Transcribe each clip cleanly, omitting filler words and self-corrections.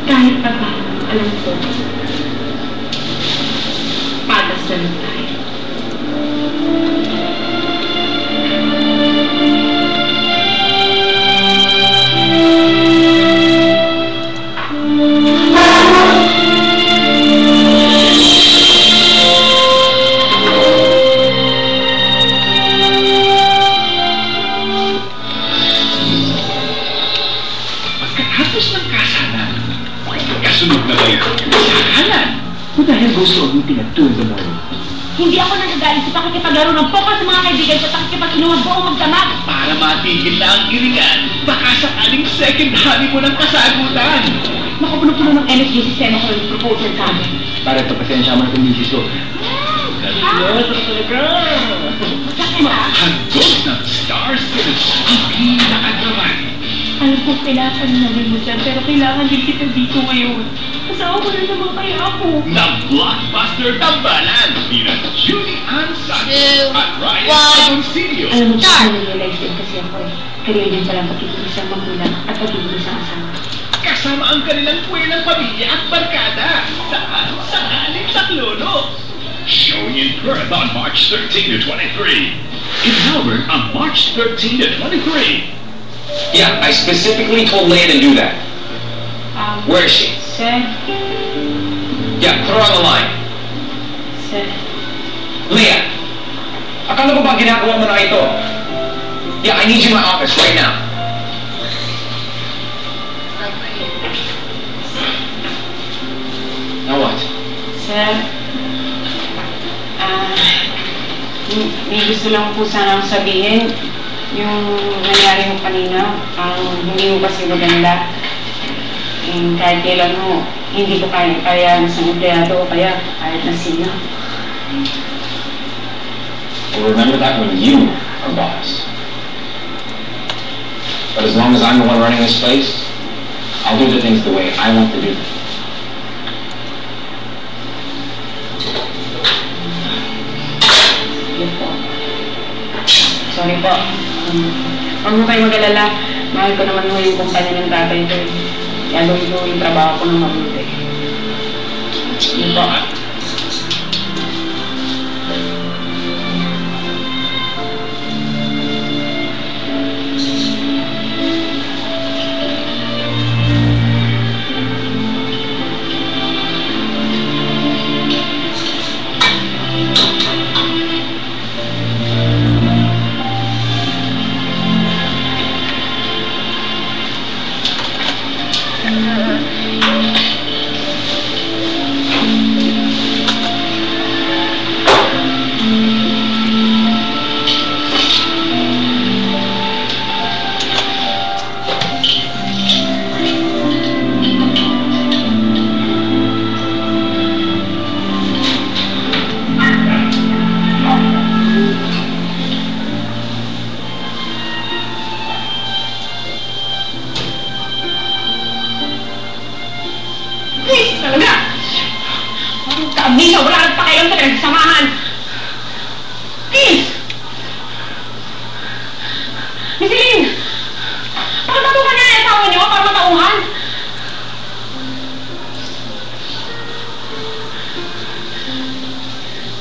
Kahit pa paano, alam ko, patas na lang tayo. Dahil gusto ang meeting at 2 in the morning. Hindi ako nagagalit sa pakikipaglaro ng poker sa mga kaibigan ko at pakikipag-inuman buong magdamag. Para matigil na ang iringan, baka sakaling second honey mo ng kasagutan. Nakapuno-puno ng energy sistema ko yung proposal sa amin. Para ito, pasensya mo na itong misis ko. Masakit ha? Handog ng Star Cinema ang pinakagawan. Alam ko, kailangan na rin mo dyan, pero kailangan din kita dito ngayon. Kasama ko na naman kaya ako. Na blockbuster tambalan nila Julie Ann Santos at Ryan Agoncillo. Alam mo, na-realize din kasi ako eh. Kaya din palang pagiging isang magulang at pagiging isang asawa. Kasama ang kanilang puwelang pamilya at barkada. Saan? Sa aling sa klono. Showing in Perth on March 13 to 23. In Melbourne on March 13 to 23. Yeah, I specifically told Leia to do that. Where is she? Sir? Yeah, put her on the line. Sir? Leia! Akala mo ba ginagawa mo na ito? Yeah, I need you in my office right now. Now what? Sir? May gusto lang po sanang sabihin. Yung nangyari mo kanina, hindi mo kasi maganda. Kahit kailan mo, hindi ko kaya sa empleyado o kaya kahit na sino. Well, remember that when you are boss. But as long as I'm the one running this place, I'll do the things the way I want to do them. Sige po. Sorry po. Huwag mo kayo mag-alala. Mahal ko naman mo yung kumpanya ng tatay ko. Gagawin ko yung trabaho ko ng mabuti. Sige po.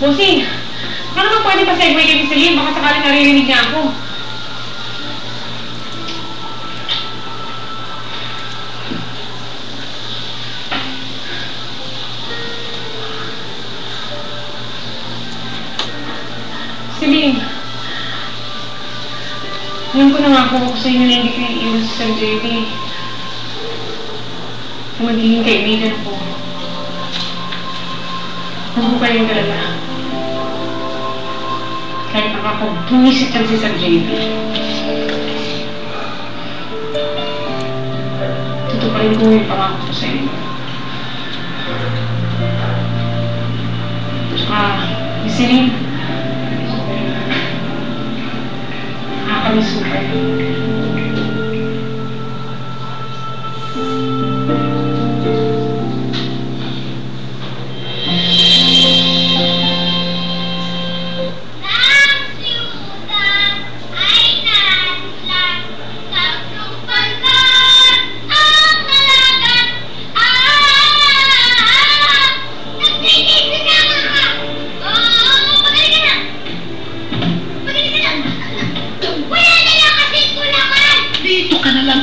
Bossing, ano naman pwede pa segue kay Celine? Baka sakaling naririnig niya ako. Celine, ngayon ko nangako ako sa inyo na hindi ko iiwan sa Sir JB. Na magiging kaibigan ko. Huwag ko kayong galala. Kahit nakapag-buwisit lang si Sir JB. Tutuparin ko yung pangako ko sa inyo. Tsaka, Miss Celine, nakakamiss ko kayo.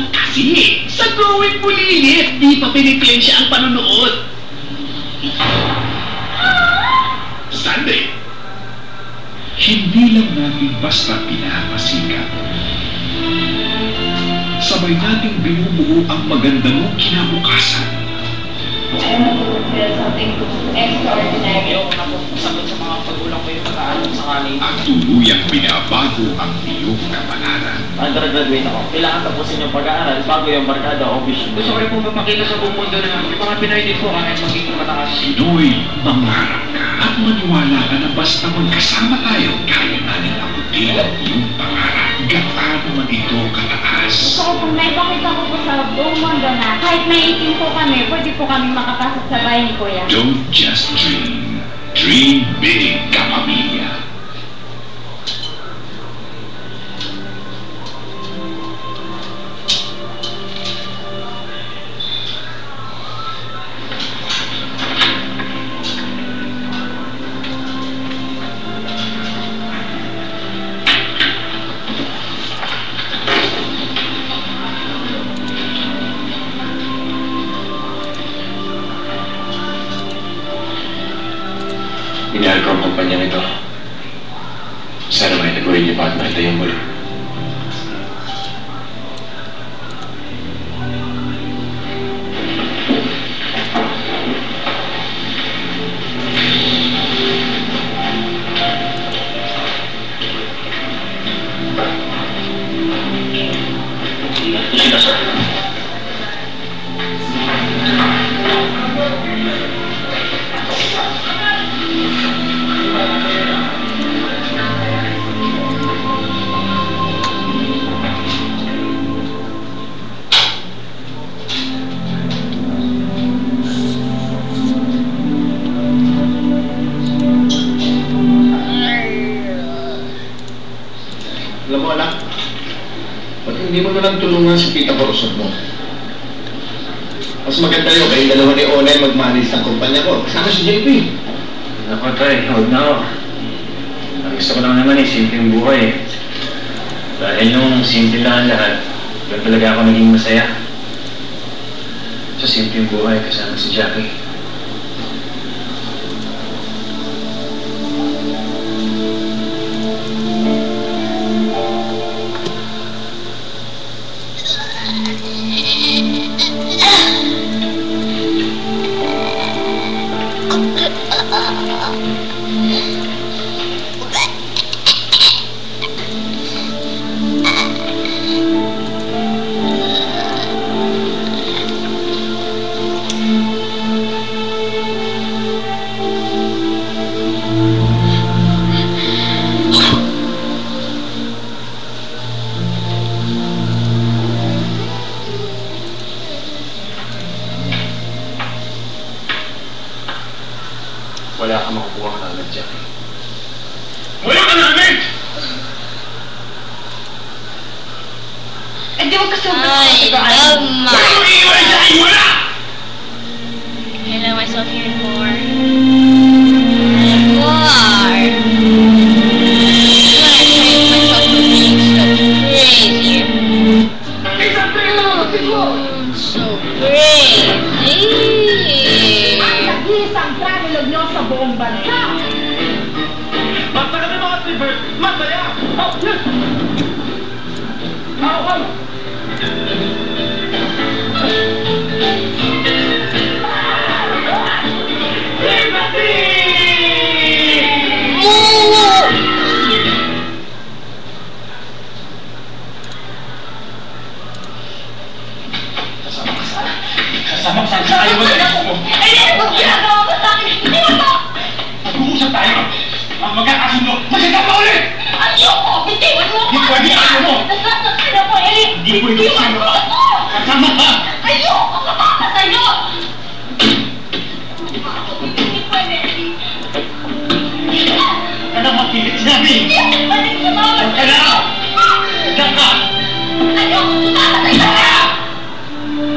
lang kasi. Sa growing bulilit, di pa pinipensya ang panonood. Sunday. Hindi lang natin basta pinapasikat. Sabay nating binubuo ang maganda mong kinabukasan. Something extraordinary. Ayaw ko na po sagot sa mga pagulang ko yung pag-aaral sa college. At tuluyang binabago ang iyong kapalaran. Undergraduate ako. Kailangan tapusin yung pag-aaral bago yung barkada o vision. Gusto ko rin po makita sa buong mundo na yung mga Pinoy din po kahit maging matakas. Pinoy, mangarap ka at maniwala ka na basta magkasama tayo, kaya natin abutin yung pangarap. Gaano man ito kataas. Gusto ko pong naipakita ko po sa buong mundo na kahit may 18 po kami, pwede po kami makapasok sa bahay ni Kuya. Don't just dream. Dream big, kapamilya. Minahal ko ang kumpanya nito. Sana may nag-uwi niyo pa at makita yung muli. Sige, sir. Alam mo, anak, ba't hindi mo na lang tulungan si Tita Corozon mo? Mas maganda yun, kayong dalawa ni Onay mag-manage ng kumpanya ko. Kasama si JP. Ako, Tay. Huwag na ako. Ang gusto ko lang naman simple yung buhay eh. Dahil nung simple lang ang lahat, doon talaga ako naging masaya. So, simple yung buhay kasama si Jackie. Wala ka makukuha ka agad, Jackie. Wala ka namin! Eh di mo kasi I love my... Wala kang iiwan sa akin! Wala! I know myself here more. More. When I trained myself from being so crazy. So crazy. Isang travelog nyo sa buong bansa. Basta kami mga tripper! Masaya! Oh, yun! Oh! Kasama ka sa ayaw mo na mo! Ay, ano bang ginagawa mo sa akin? Hindi mo to! Mag-uusap tayo! Ang magkakasundo! Masita pa ulit! Ayoko! Hindi mo mo! Hindi pwede ayaw mo! Nasasaktan ako, Eric! Hindi pwede kasama ka! Kasama